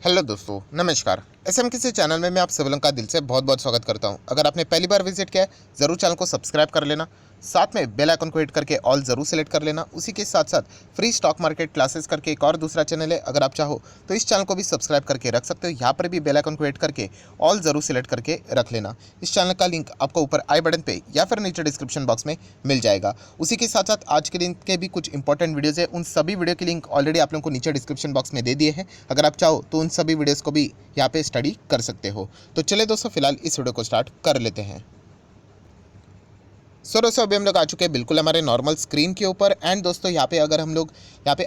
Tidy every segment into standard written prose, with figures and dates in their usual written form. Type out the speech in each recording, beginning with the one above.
Hello दोस्तों, नमस्कार। SM किसी चैनल में मैं आप सभी लोगों का दिल से बहुत बहुत स्वागत करता हूं। अगर आपने पहली बार विजिट किया है, ज़रूर चैनल को सब्सक्राइब कर लेना। साथ में बेल आइकन को हिट करके ऑल ज़रूर सेलेक्ट कर लेना। उसी के साथ साथ फ्री स्टॉक मार्केट क्लासेस करके एक और दूसरा चैनल है, अगर आप चाहो तो इस चैनल को भी सब्सक्राइब करके रख सकते हो। यहाँ पर भी बेल आइकन को हिट करके ऑल ज़रूर सेलेक्ट करके रख लेना। इस चैनल का लिंक आपको ऊपर आई बटन पे या फिर नीचे डिस्क्रिप्शन बॉक्स में मिल जाएगा। उसी के साथ साथ आज के दिन के भी कुछ इंपॉर्टेंट वीडियोज़ है, उन सभी वीडियो के लिंक ऑलरेडी आप लोगों को नीचे डिस्क्रिप्शन बॉक्स में दे दिए हैं। अगर आप चाहो तो उन सभी वीडियोज़ को भी यहाँ पे स्टडी कर सकते हो। तो चलिए दोस्तों, फिलहाल इस वीडियो को स्टार्ट कर लेते हैं। सो दोस्तों, अभी हम लोग आ चुके हैं बिल्कुल हमारे नॉर्मल स्क्रीन के ऊपर। एंड दोस्तों, यहाँ पे अगर हम लोग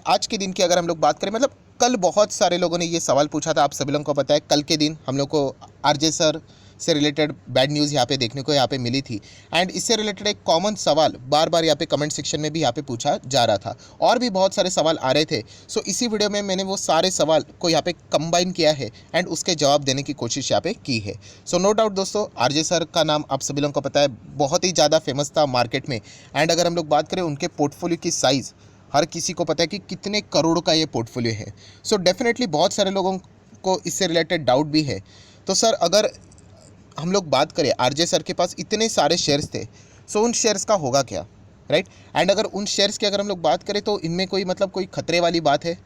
आज के दिन की अगर हम लोग बात करें, मतलब कल बहुत सारे लोगों ने ये सवाल पूछा था। आप सभी लोगों को पता है, कल के दिन हम लोग को आरजे सर से रिलेटेड बैड न्यूज़ यहाँ पे देखने को मिली थी। एंड इससे रिलेटेड एक कॉमन सवाल बार बार यहाँ पे कमेंट सेक्शन में भी यहाँ पे पूछा जा रहा था, और भी बहुत सारे सवाल आ रहे थे। सो इसी वीडियो में मैंने वो सारे सवाल को यहाँ पे कंबाइन किया है एंड उसके जवाब देने की कोशिश यहाँ पे की है। सो नो डाउट दोस्तों, आरजे सर का नाम आप सभी लोगों को पता है, बहुत ही ज़्यादा फेमस था मार्केट में। एंड अगर हम लोग बात करें उनके पोर्टफोलियो की साइज़, हर किसी को पता है कि कितने करोड़ का ये पोर्टफोलियो है। सो डेफिनेटली बहुत सारे लोगों को इससे रिलेटेड डाउट भी है। तो सर, अगर हम लोग बात करें, आरजे सर के पास इतने सारे शेयर्स थे, सो उन शेयर्स का होगा क्या, राइट? एंड अगर उन शेयर्स की अगर हम लोग बात करें तो इनमें कोई कोई खतरे वाली बात है,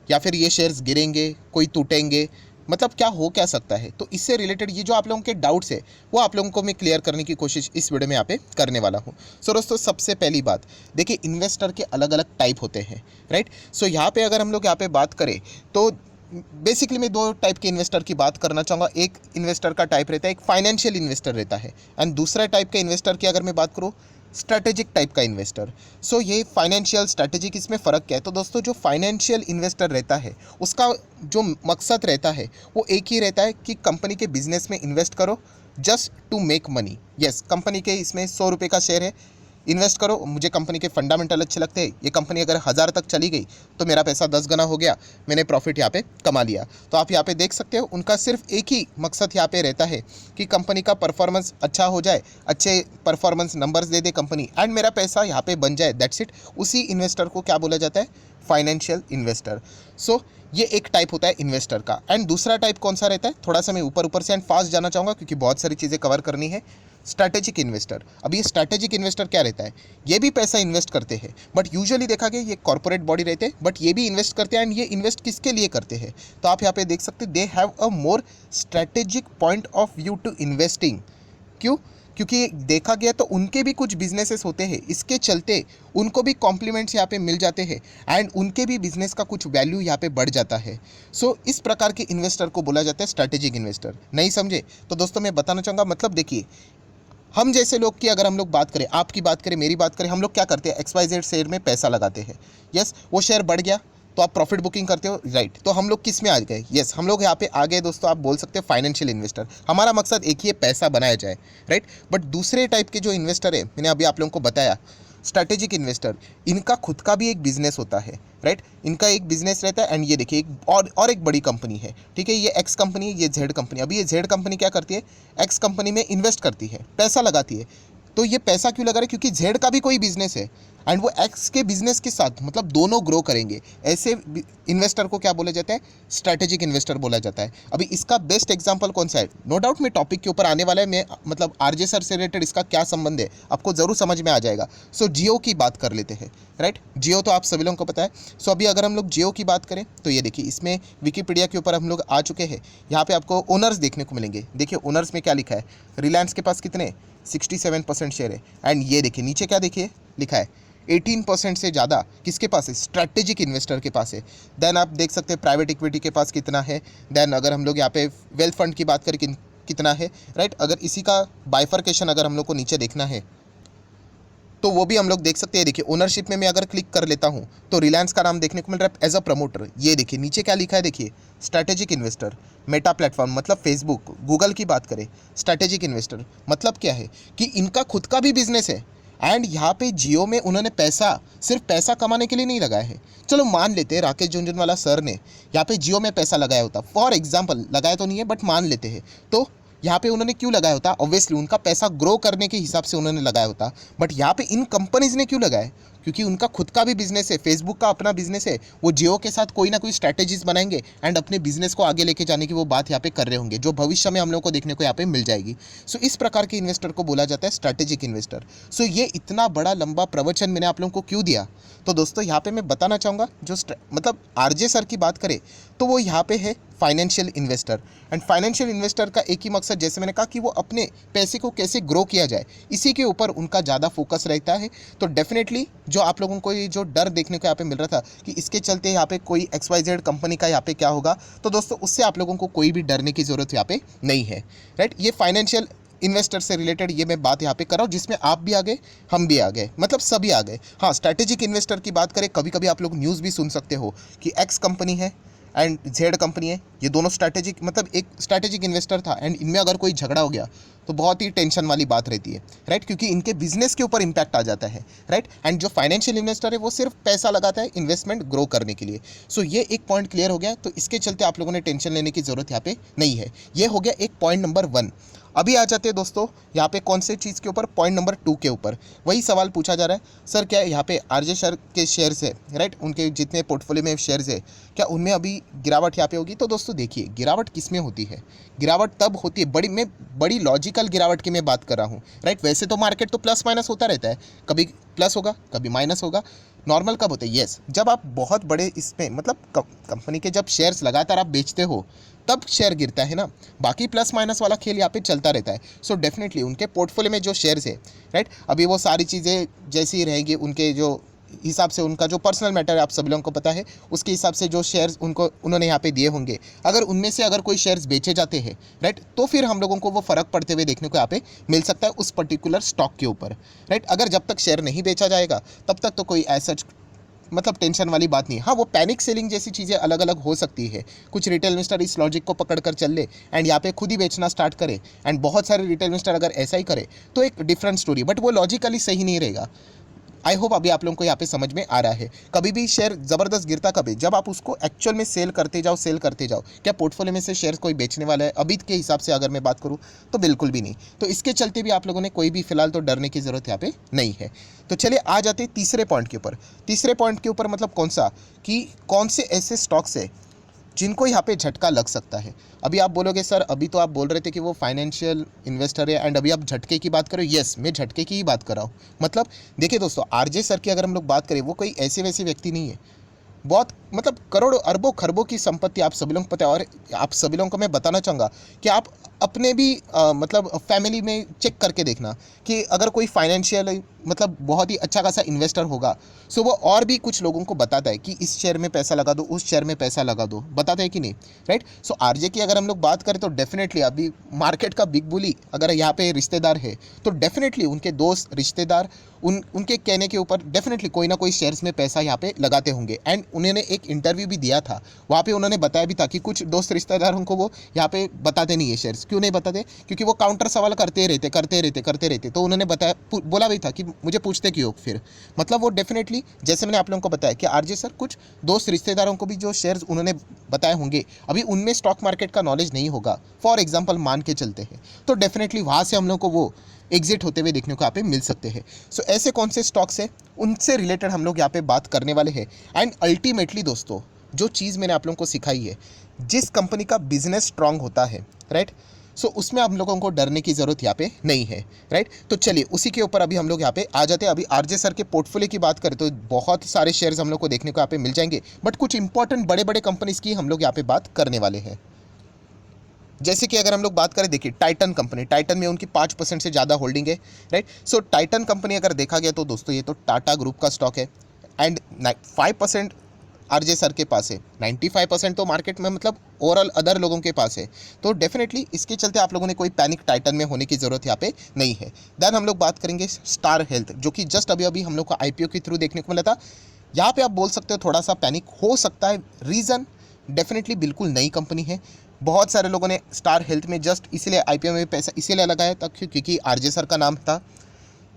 या फिर ये शेयर्स गिरेंगे, कोई टूटेंगे, मतलब क्या हो क्या सकता है? तो इससे रिलेटेड ये जो आप लोगों के डाउट्स है, वो आप लोगों को मैं क्लियर करने की कोशिश इस वीडियो में यहाँ पे करने वाला हूँ। सो दोस्तों, सबसे पहली बात देखिए, इन्वेस्टर के अलग अलग टाइप होते हैं, राइट? सो यहाँ पे अगर हम लोग यहाँ पे बात करें तो बेसिकली मैं दो टाइप के इन्वेस्टर की बात करना चाहूँगा। एक इन्वेस्टर का टाइप रहता है, एक फाइनेंशियल इन्वेस्टर रहता है, एंड दूसरा टाइप के इन्वेस्टर की अगर मैं बात करूँ, स्ट्रैटेजिक टाइप का इन्वेस्टर। सो ये फाइनेंशियल स्ट्रैटेजिक, इसमें फ़र्क क्या है? तो दोस्तों, जो फाइनेंशियल इन्वेस्टर रहता है उसका जो मकसद रहता है वो एक ही रहता है कि कंपनी के बिजनेस में इन्वेस्ट करो, just to make money. Yes, company के इसमें 100 रुपये का शेयर है, इन्वेस्ट करो, मुझे कंपनी के फंडामेंटल अच्छे लगते हैं, ये कंपनी अगर 1000 तक चली गई तो मेरा पैसा 10 गुना हो गया, मैंने प्रॉफिट यहाँ पे कमा लिया। तो आप यहाँ पे देख सकते हो, उनका सिर्फ एक ही मकसद यहाँ पे रहता है कि कंपनी का परफॉर्मेंस अच्छा हो जाए, अच्छे performance numbers they they company, and मेरा पैसा यहाँ पे बन जाए, दैट्स इट। उसी इन्वेस्टर को क्या बोला जाता है? Financial investor. सो ये एक टाइप होता है इन्वेस्टर का। एंड दूसरा टाइप कौन सा रहता है? थोड़ा सा मैं ऊपर से एंड फास्ट जाना चाहूँगा क्योंकि बहुत सारी चीज़ें कवर करनी है। Strategic investor. अब ये स्ट्रैटेजिक इन्वेस्टर क्या रहता है? ये भी पैसा इन्वेस्ट करते हैं, बट यूजुअली देखा गया ये कॉर्पोरेट बॉडी रहते हैं, बट ये भी इन्वेस्ट करते हैं। एंड ये इन्वेस्ट किसके लिए करते हैं? तो आप यहाँ पे देख सकते हैं, they have a more strategic point of view to investing. क्यों? क्योंकि देखा गया तो उनके भी कुछ बिजनेसेस होते हैं, इसके चलते उनको भी कॉम्प्लीमेंट्स यहाँ पे मिल जाते हैं, एंड उनके भी बिजनेस का कुछ वैल्यू यहाँ पे बढ़ जाता है। सो इस प्रकार के इन्वेस्टर को बोला जाता है स्ट्रैटेजिक इन्वेस्टर। नहीं समझे तो दोस्तों मैं बताना चाहूँगा, मतलब देखिए, हम जैसे लोग की अगर हम लोग बात करें, आपकी बात करें, मेरी बात करें, हम लोग क्या करते हैं? XYZ शेयर में पैसा लगाते हैं। यस, वो शेयर बढ़ गया तो आप प्रॉफिट बुकिंग करते हो, राइट? तो हम लोग किस में आ गए? यस, हम लोग यहाँ पे आ गए दोस्तों, आप बोल सकते हो फाइनेंशियल इन्वेस्टर। हमारा मकसद एक ही है, पैसा बनाया जाए, राइट? बट दूसरे टाइप के जो इन्वेस्टर है, मैंने अभी आप लोगों को बताया, स्ट्रैटेजिक इन्वेस्टर, इनका खुद का भी एक बिजनेस होता है, राइट? इनका एक बिजनेस रहता है। एंड ये देखिए, एक और एक बड़ी कंपनी है, ठीक है? ये एक्स कंपनी, ये जेड कंपनी। अभी ये जेड कंपनी क्या करती है? एक्स कंपनी में इन्वेस्ट करती है, पैसा लगाती है। तो ये पैसा क्यों लगा रहा है? क्योंकि जेड का भी कोई बिजनेस है, एंड वो एक्स के बिजनेस के साथ, मतलब दोनों ग्रो करेंगे। ऐसे इन्वेस्टर को क्या बोला जाता है? स्ट्रैटेजिक इन्वेस्टर बोला जाता है। अभी इसका बेस्ट एग्जांपल कौन सा है? नो डाउट मैं टॉपिक के ऊपर आने वाला है, मैं मतलब आरजे सर से रिलेटेड इसका क्या संबंध है आपको ज़रूर समझ में आ जाएगा। सो जियो की बात कर लेते हैं, राइट? जियो तो आप सभी लोगों को पता है। सो अभी अगर हम लोग जियो की बात करें तो ये देखिए, इसमें विकीपीडिया के ऊपर हम लोग आ चुके हैं। यहाँ पे आपको ओनर्स देखने को मिलेंगे। देखिए ओनर्स में क्या लिखा है? रिलायंस के पास कितने? 67% शेयर है। एंड ये देखिए नीचे क्या देखिए लिखा है? 18% से ज़्यादा किसके पास है? स्ट्रैटेजिक इन्वेस्टर के पास है। देन आप देख सकते हैं प्राइवेट इक्विटी के पास कितना है। देन अगर हम लोग यहाँ पे वेल्थ फंड की बात करें कितना है, राइट? अगर इसी का बाइफर्केशन अगर हम लोग को नीचे देखना है तो वो भी हम लोग देख सकते हैं। देखिए ओनरशिप में मैं अगर क्लिक कर लेता हूँ तो रिलायंस का नाम देखने को मिल रहा है एज अ प्रमोटर। ये देखिए नीचे क्या लिखा है? देखिए स्ट्रैटेजिक इन्वेस्टर। मेटा प्लेटफॉर्म मतलब फेसबुक, गूगल की बात करें, स्ट्रैटेजिक इन्वेस्टर मतलब क्या है कि इनका खुद का भी बिजनेस है। एंड यहाँ पे जियो में उन्होंने पैसा सिर्फ पैसा कमाने के लिए नहीं लगाया है। चलो मान लेते हैं राकेश झुनझुनवाला सर ने यहाँ पे जियो में पैसा लगाया होता, फॉर एग्जाम्पल, लगाया तो नहीं है बट मान लेते हैं, तो यहाँ पे उन्होंने क्यों लगाया होता? ऑब्वियसली उनका पैसा ग्रो करने के हिसाब से उन्होंने लगाया होता। बट यहाँ पे इन कंपनीज ने क्यों लगाया? क्योंकि उनका खुद का भी बिजनेस है, फेसबुक का अपना बिजनेस है, वो जियो के साथ कोई ना कोई स्ट्रैटेजीज बनाएंगे एंड अपने बिजनेस को आगे लेके जाने की वो बात यहाँ पे कर रहे होंगे, जो भविष्य में हम लोग को देखने को यहाँ पे मिल जाएगी। सो इस प्रकार के इन्वेस्टर को बोला जाता है स्ट्रैटेजिक इन्वेस्टर। सो ये इतना बड़ा लंबा प्रवचन मैंने आप लोगों को क्यों दिया, तो दोस्तों यहाँ पे मैं बताना चाहूँगा, जो मतलब आरजे सर की बात करें तो वो यहाँ पे है financial investor. And financial investor का एक ही मकसद, जैसे मैंने कहा, कि वो अपने पैसे को कैसे ग्रो किया जाए, इसी के ऊपर उनका ज़्यादा फोकस रहता है। तो डेफिनेटली जो आप लोगों को ये जो डर देखने को यहाँ पे मिल रहा था कि इसके चलते यहाँ पे कोई XYZ कंपनी का यहाँ पे क्या होगा, तो दोस्तों उससे आप लोगों को कोई भी डरने की ज़रूरत यहाँ पे नहीं है, राइट। ये फाइनेंशियल इन्वेस्टर से रिलेटेड ये मैं बात यहाँ पे कर रहा हूँ, जिसमें आप भी आ गए, हम भी आ गए, मतलब सभी आ गए। हाँ, स्ट्रैटेजिक इन्वेस्टर की बात करें, कभी कभी आप लोग न्यूज़ भी सुन सकते हो कि X कंपनी है एंड Z कंपनी है, ये दोनों स्ट्रैटेजिक, मतलब एक स्ट्रैटेजिक इन्वेस्टर था एंड इनमें अगर कोई झगड़ा हो गया तो बहुत ही टेंशन वाली बात रहती है, राइट, क्योंकि इनके बिजनेस के ऊपर इंपैक्ट आ जाता है, राइट। एंड जो फाइनेंशियल इन्वेस्टर है वो सिर्फ पैसा लगाता है इन्वेस्टमेंट ग्रो करने के लिए। सो ये एक पॉइंट क्लियर हो गया, तो इसके चलते आप लोगों ने टेंशन लेने की ज़रूरत यहाँ पे नहीं है। ये हो गया एक पॉइंट नंबर 1। अभी आ जाते हैं दोस्तों यहाँ पे कौन से चीज़ के ऊपर, पॉइंट नंबर 2 के ऊपर। वही सवाल पूछा जा रहा है, सर क्या यहाँ पे आरजे सर के शेयर्स है, राइट, उनके जितने पोर्टफोलियो में शेयर्स है, क्या उनमें अभी गिरावट यहाँ पे होगी? तो दोस्तों देखिए, गिरावट किस में होती है, गिरावट तब होती है, बड़ी लॉजिकल गिरावट की मैं बात कर रहा हूँ, राइट। वैसे तो मार्केट तो प्लस माइनस होता रहता है, कभी प्लस होगा कभी माइनस होगा। नॉर्मल कब होता है? यस, जब आप बहुत बड़े इसमें, मतलब कंपनी के जब शेयर्स लगातार आप बेचते हो तब शेयर गिरता है ना, बाकी प्लस माइनस वाला खेल यहाँ पे चलता रहता है। सो डेफिनेटली उनके पोर्टफोलियो में जो शेयर्स है, राइट, अभी वो सारी चीज़ें जैसी ही रहेंगी, उनके जो हिसाब से, उनका जो पर्सनल मैटर है आप सभी लोगों को पता है, उसके हिसाब से जो शेयर्स उन्होंने यहाँ पे दिए होंगे, अगर उनमें से अगर कोई शेयर्स बेचे जाते हैं, राइट, तो फिर हम लोगों को वो फ़र्क पड़ते हुए देखने को यहाँ पे मिल सकता है उस पर्टिकुलर स्टॉक के ऊपर, राइट। अगर जब तक शेयर नहीं बेचा जाएगा तब तक तो कोई ऐसा मतलब टेंशन वाली बात नहीं। हाँ, वो पैनिक सेलिंग जैसी चीज़ें अलग अलग हो सकती है, कुछ रिटेल इन्वेस्टर इस लॉजिक को पकड़ कर चल ले एंड यहाँ पे खुद ही बेचना स्टार्ट करे, एंड बहुत सारे रिटेल इन्वेस्टर अगर ऐसा ही करे तो एक डिफरेंट स्टोरी, बट वो लॉजिकली सही नहीं रहेगा। आई होप अभी आप लोगों को यहाँ पे समझ में आ रहा है। कभी भी शेयर ज़बरदस्त गिरता कभी, जब आप उसको एक्चुअल में सेल करते जाओ। क्या पोर्टफोलियो में से शेयर कोई बेचने वाला है? अभी के हिसाब से अगर मैं बात करूँ तो बिल्कुल भी नहीं। तो इसके चलते भी आप लोगों ने कोई भी फिलहाल तो डरने की ज़रूरत यहाँ पे नहीं है। तो चलिए आ जाते हैं तीसरे पॉइंट के ऊपर। तीसरे पॉइंट के ऊपर मतलब कौन सा, कि कौन से ऐसे स्टॉक्स है जिनको यहाँ पे झटका लग सकता है। अभी आप बोलोगे सर अभी तो आप बोल रहे थे कि वो फाइनेंशियल इन्वेस्टर है एंड अभी आप झटके की बात करो। यस, मैं झटके की ही बात कर रहा हूँ। मतलब देखिए दोस्तों, आरजे सर की अगर हम लोग बात करें, वो कोई ऐसे वैसे व्यक्ति नहीं है, बहुत मतलब करोड़ों अरबों खरबों की संपत्ति आप सभी लोगों को पता है। और आप सभी लोगों को मैं बताना चाहूँगा कि आप अपने भी मतलब फैमिली में चेक करके देखना कि अगर कोई फाइनेंशियल मतलब बहुत ही अच्छा खासा इन्वेस्टर होगा, सो वो और भी कुछ लोगों को बताता है कि इस शेयर में पैसा लगा दो, उस शेयर में पैसा लगा दो, बताता है कि नहीं, राइट। सो आरजे की अगर हम लोग बात करें तो डेफिनेटली अभी मार्केट का बिग बुली अगर यहाँ पे रिश्तेदार है तो डेफिनेटली उनके दोस्त रिश्तेदार उनके कहने के ऊपर डेफिनेटली कोई ना कोई शेयर्स में पैसा यहाँ पे लगाते होंगे। एंड उन्होंने एक इंटरव्यू भी दिया था, वहाँ पे उन्होंने बताया भी था कि कुछ दोस्त रिश्तेदारों को वो यहाँ पे बताते नहीं है शेयर्स। क्यों नहीं बताते? क्योंकि वो काउंटर सवाल करते रहते। तो उन्होंने बताया, बोला भी था कि मुझे पूछते क्यों फिर। मतलब वो डेफिनेटली, जैसे मैंने आप लोगों को बताया कि आरजे सर कुछ दोस्त रिश्तेदारों को भी जो शेयर्स उन्होंने बताए होंगे, अभी उनमें स्टॉक मार्केट का नॉलेज नहीं होगा, फॉर एग्जाम्पल मान के चलते हैं, तो डेफिनेटली वहाँ से हम लोग को वो एग्जिट होते हुए देखने को यहाँ पे मिल सकते हैं। सो ऐसे कौन से स्टॉक्स हैं, उनसे रिलेटेड हम लोग यहाँ पे बात करने वाले हैं। एंड अल्टीमेटली दोस्तों, जो चीज़ मैंने आप लोगों को सिखाई है, जिस कंपनी का बिजनेस स्ट्रांग होता है, राइट, सो उसमें हम लोगों को डरने की ज़रूरत यहाँ पे नहीं है, राइट। तो चलिए उसी के ऊपर अभी हम लोग यहाँ पे आ जाते हैं। अभी आरजे सर के पोर्टफोलियो की बात करें तो बहुत सारे शेयर्स हम लोग को देखने को यहाँ पे मिल जाएंगे, बट कुछ इंपॉर्टेंट बड़े बड़े कंपनीज़ की हम लोग यहाँ पे बात करने वाले हैं। जैसे कि अगर हम लोग बात करें, देखिए टाइटन कंपनी, टाइटन में उनकी 5% से ज़्यादा होल्डिंग है, राइट। सो टाइटन कंपनी अगर देखा गया तो दोस्तों ये तो टाटा ग्रुप का स्टॉक है एंड 5% आरजे सर के पास है, 95% तो मार्केट में मतलब ओवरऑल अदर लोगों के पास है। तो डेफिनेटली इसके चलते आप लोगों ने कोई पैनिक टाइटन में होने की ज़रूरत यहाँ पे नहीं है। देन हम लोग बात करेंगे स्टार हेल्थ, जो कि जस्ट अभी हम लोग को आईपीओ के थ्रू देखने को मिला था। यहाँ पे आप बोल सकते हो थोड़ा सा पैनिक हो सकता है। रीज़न डेफिनेटली बिल्कुल नई कंपनी है। बहुत सारे लोगों ने स्टार हेल्थ में जस्ट इसलिए आईपीओ में पैसा इसीलिए लगाया था क्योंकि आरजे सर का नाम था।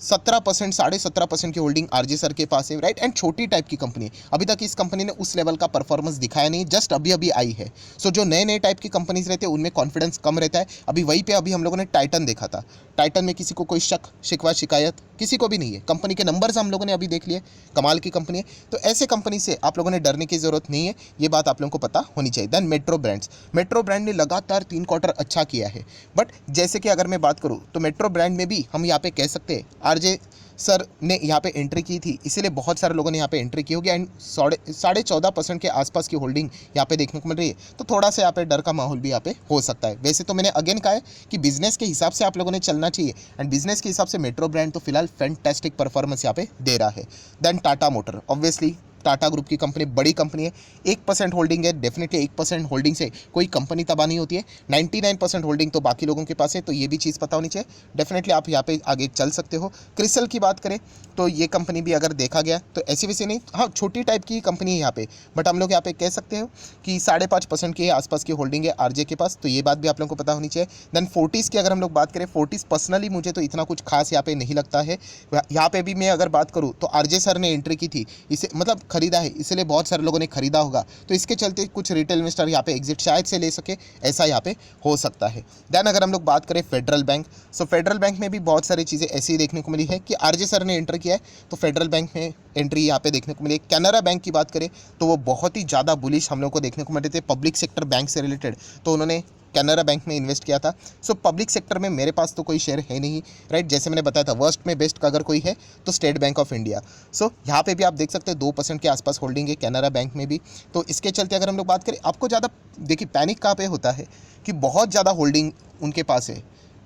17%, 17.5% की होल्डिंग आरजे सर के पास है, राइट। एंड छोटी टाइप की कंपनी है, अभी तक इस कंपनी ने उस लेवल का परफॉर्मेंस दिखाया नहीं, जस्ट अभी आई है। सो जो नए टाइप की कंपनीज रहते हैं उनमें कॉन्फिडेंस कम रहता है। अभी वहीं पे अभी हम लोगों ने टाइटन देखा था। टाइटन में किसी को कोई शक शिकवा शिकायत किसी को भी नहीं है। कंपनी के नंबर्स हम लोगों ने अभी देख लिए, कमाल की कंपनी है। तो ऐसे कंपनी से आप लोगों ने डरने की ज़रूरत नहीं है, ये बात आप लोगों को पता होनी चाहिए। Then Metro brands, Metro brand ने लगातार 3 क्वार्टर अच्छा किया है, बट जैसे कि अगर मैं बात करूँ तो मेट्रो ब्रांड में भी हम यहाँ पे कह सकते हैं आरजे सर ने यहाँ पे एंट्री की थी, इसीलिए बहुत सारे लोगों ने यहाँ पे एंट्री की होगी एंड 14.5% के आसपास की होल्डिंग यहाँ पे देखने को मिल रही है। तो थोड़ा सा यहाँ पे डर का माहौल भी यहाँ पे हो सकता है। वैसे तो मैंने अगेन कहा है कि बिजनेस के हिसाब से आप लोगों ने चलना चाहिए एंड बिजनेस के हिसाब से मेट्रो ब्रांड तो फिलहाल फैंटास्टिक परफॉर्मेंस यहाँ पे दे रहा है। Then Tata motor, obviously Tata group की कंपनी बड़ी कंपनी है, 1% होल्डिंग है। डेफिनेटली 1% होल्डिंग से कोई कंपनी तबाह नहीं होती है, 99% होल्डिंग तो बाकी लोगों के पास है, तो ये भी चीज़ पता होनी चाहिए। डेफिनेटली आप यहाँ पे आगे चल सकते हो। क्रिसल की बात करें तो ये कंपनी भी अगर देखा गया तो ऐसी वैसी नहीं, हाँ छोटी टाइप की कंपनी है यहाँ पे, बट हम लोग यहाँ पे कह सकते हो कि 5.5% के आसपास की होल्डिंग है आरजे के पास, तो ये बात भी आप लोगों को पता होनी चाहिए। देन फोर्टिस की अगर हम लोग बात करें, फोर्टिस पर्सनली मुझे तो इतना कुछ खास यहाँ पे नहीं लगता है। यहाँ पे भी मैं अगर बात करूँ तो आरजे सर ने एंट्री की थी, इसे मतलब खरीदा है, इसलिए बहुत सारे लोगों ने खरीदा होगा, तो इसके चलते कुछ रिटेल इन्वेस्टर यहाँ पे एग्जिट शायद से ले सके, ऐसा यहाँ पे हो सकता है। देन अगर हम लोग बात करें फेडरल बैंक, सो फेडरल बैंक में भी बहुत सारी चीज़ें ऐसी देखने को मिली है कि आरजे सर ने एंटर किया है, तो फेडरल बैंक में एंट्री यहाँ पे देखने को मिली है। कैनरा बैंक की बात करें तो वो बहुत ही ज़्यादा बुलिश हम लोग को देखने को मिले थे पब्लिक सेक्टर बैंक से रिलेटेड, तो उन्होंने कैनरा बैंक में इन्वेस्ट किया था। सो पब्लिक सेक्टर में मेरे पास तो कोई शेयर है नहीं, राइट। जैसे मैंने बताया था वर्स्ट में बेस्ट का अगर कोई है तो स्टेट बैंक ऑफ इंडिया। सो यहाँ पे भी आप देख सकते हैं 2% के आसपास होल्डिंग है कैनरा बैंक में भी, तो इसके चलते अगर हम लोग बात करें, आपको ज़्यादा देखिए पैनिक कहाँ पे होता है कि बहुत ज़्यादा होल्डिंग उनके पास है,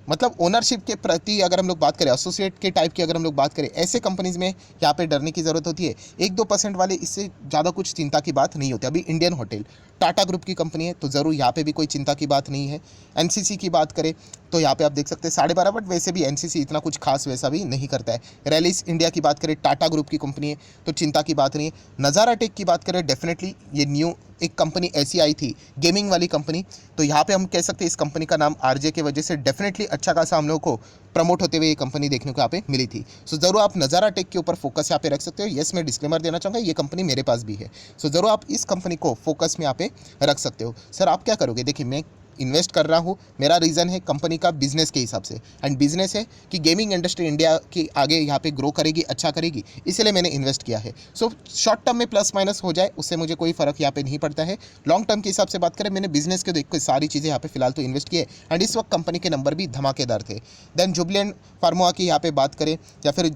मतलब ओनरशिप के प्रति अगर हम लोग बात करें, एसोसिएट के टाइप की अगर हम लोग बात करें, ऐसे कंपनीज़ में यहाँ पे डरने की ज़रूरत होती है। 1-2% वाले इससे ज़्यादा कुछ चिंता की बात नहीं होती। अभी इंडियन होटल टाटा ग्रुप की कंपनी है, तो ज़रूर यहाँ पे भी कोई चिंता की बात नहीं है। एनसीसी की बात करें तो यहाँ पे आप देख सकते हैं 12.5, बट वैसे भी एनसीसी इतना कुछ खास वैसा भी नहीं करता है। रैलिस इंडिया की बात करें, टाटा ग्रुप की कंपनी है, तो चिंता की बात नहीं है। नज़ारा टेक की बात करें, डेफिनेटली ये न्यू एक कंपनी ऐसी आई थी गेमिंग वाली कंपनी, तो यहाँ पे हम कह सकते हैं इस कंपनी का नाम आरजे की वजह से डेफिनेटली अच्छा खासा हम लोग को प्रमोट होते हुए ये कंपनी देखने को यहाँ पे मिली थी। सो ज़रूर आप नज़ारा टेक के ऊपर फोकस यहाँ पे रख सकते हो। यस, मैं डिस्क्लेमर देना चाहूँगा, ये कंपनी मेरे पास भी है, सो ज़रूर आप इस कंपनी को फोकस में यहाँ पे रख सकते हो। सर आप क्या करोगे? देखिए मैं इन्वेस्ट कर रहा हूँ, मेरा रीज़न है कंपनी का बिजनेस के हिसाब से, एंड बिजनेस है कि गेमिंग इंडस्ट्री इंडिया की आगे यहाँ पे ग्रो करेगी, अच्छा करेगी, इसलिए मैंने इन्वेस्ट किया है। सो शॉर्ट टर्म में प्लस माइनस हो जाए उससे मुझे कोई फ़र्क यहाँ पे नहीं पड़ता है। लॉन्ग टर्म के हिसाब से बात करें, मैंने बिजनेस के देख के सारी चीज़ें यहाँ पे फिलहाल तो इन्वेस्ट किए, एंड इस वक्त कंपनी के नंबर भी धमाकेदार थे। देन जुबलेंट फार्मा की यहाँ पे बात करें या फिर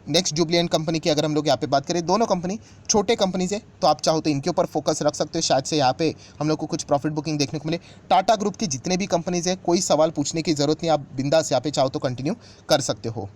नेक्स्ट जुबलेंट कंपनी की अगर हम लोग यहाँ पे बात करें, दोनों कंपनी छोटे कंपनीज है, तो आप चाहो तो इनके ऊपर फोकस रख सकते हो, शायद से यहाँ पे हम लोग को कुछ प्रॉफिट बुकिंग देखने को मिले। टाटा ग्रुप की जितने भी कंपनीज है, कोई सवाल पूछने की जरूरत नहीं, आप बिंदास यहाँ पे चाहो तो कंटिन्यू कर सकते हो।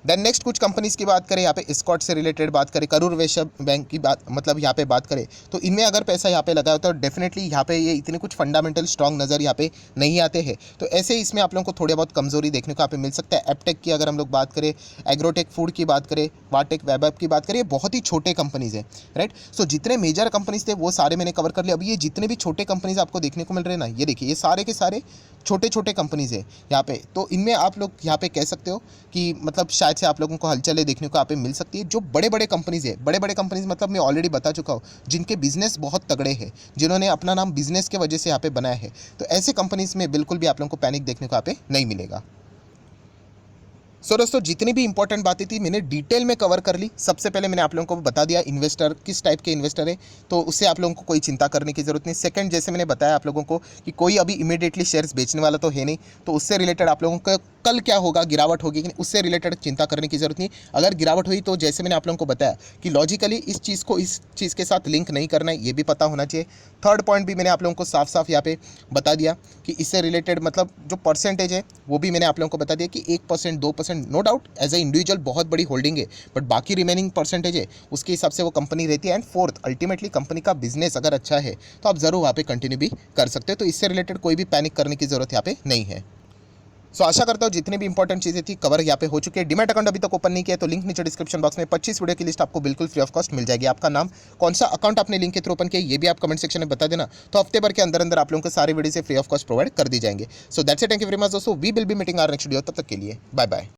देन नेक्स्ट कुछ कंपनीज़ की बात करें, यहाँ पे स्कॉट से रिलेटेड बात करें, करूर वैश्य बैंक की बात मतलब यहाँ पे बात करें, तो इनमें अगर पैसा यहाँ पे लगा होता है तो डेफिनेटली यहाँ पे ये इतने कुछ फंडामेंटल स्ट्रॉन्ग नज़र यहाँ पे नहीं आते हैं, तो ऐसे इसमें आप लोगों को थोड़े बहुत कमजोरी देखने को यहाँ पे मिल सकता है। एपटेक की अगर हम लोग बात करें, एग्रोटेक फूड की बात करें, वाटेक वेबएप की बात करें, बहुत ही छोटे कंपनीज़ हैं, राइट। सो जितने मेजर कंपनीज थे वो सारे मैंने कवर कर लिया। अभी ये जितने भी छोटे कंपनीज आपको देखने को मिल रहे हैं ना, ये देखिए ये सारे के सारे छोटे छोटे कंपनीज़ है यहाँ पे, तो इनमें आप लोग यहाँ पे कह सकते हो कि मतलब शायद से आप लोगों को हलचलें देखने को यहाँ पे मिल सकती है। जो बड़े बड़े कंपनीज़ है, बड़े बड़े कंपनीज़ मतलब मैं ऑलरेडी बता चुका हूँ, जिनके बिजनेस बहुत तगड़े हैं, जिन्होंने अपना नाम बिजनेस के वजह से यहाँ पे बनाया है, तो ऐसे कंपनीज़ में बिल्कुल भी आप लोगों को पैनिक देखने को यहाँ पे नहीं मिलेगा। सो दोस्तों जितनी भी इंपॉर्टेंट बातें थी मैंने डिटेल में कवर कर ली। सबसे पहले मैंने आप लोगों को बता दिया इन्वेस्टर किस टाइप के इन्वेस्टर है, तो उससे आप लोगों को कोई चिंता करने की ज़रूरत नहीं। सेकंड, जैसे मैंने बताया आप लोगों को कि कोई अभी इमीडिएटली शेयर्स बेचने वाला तो है नहीं, तो उससे रिलेटेड आप लोगों को कल क्या होगा, गिरावट होगी कि नहीं, उससे रिलेटेड चिंता करने की ज़रूरत नहीं। अगर गिरावट हुई तो जैसे मैंने आप लोगों को बताया कि लॉजिकली इस चीज़ को इस चीज़ के साथ लिंक नहीं करना है, ये भी पता होना चाहिए। थर्ड पॉइंट भी मैंने आप लोगों को साफ साफ यहाँ पे बता दिया कि इससे रिलेटेड मतलब जो परसेंटेज है वो भी मैंने आप लोगों को बता दिया कि 1% 2% no doubt as a individual बहुत बड़ी होल्डिंग है, बट बाकी रिमेनिंग परसेंटेज है उसके हिसाब से वो कंपनी रहती है। एंड फोर्थ, अल्टीमेटली कंपनी का बिजनेस अगर अच्छा है तो आप ज़रूर वहाँ पे कंटिन्यू भी कर सकते हो, तो इससे रिलेटेड कोई भी पैनिक करने की ज़रूरत यहाँ पे नहीं है। सो आशा करता हूँ जितनी भी इंपॉर्टेंट चीज़ें थी कवर यहाँ पे हो चुकी है। डीमैट अकाउंट अभी तक ओपन नहीं किया तो लिंक नीचे डिस्क्रिप्शन बॉक्स में 25 वीडियो की लिस्ट आपको बिल्कुल फ्री ऑफ कॉस्ट मिल जाएगी। आपका नाम, कौन सा अकाउंट आपने लिंक के थ्रू ओपन किया, ये भी आप कमेंट सेक्शन में बता देना, तो हफ्ते भर के अंदर अंदर आप लोगों को सारे वीडियो से फ्री ऑफ कॉस्ट प्रोवाइड कर दी जाएंगे। So that's it, thank you very much दोस्तों, we will be meeting our next video, तब तक के लिए बाय बाय।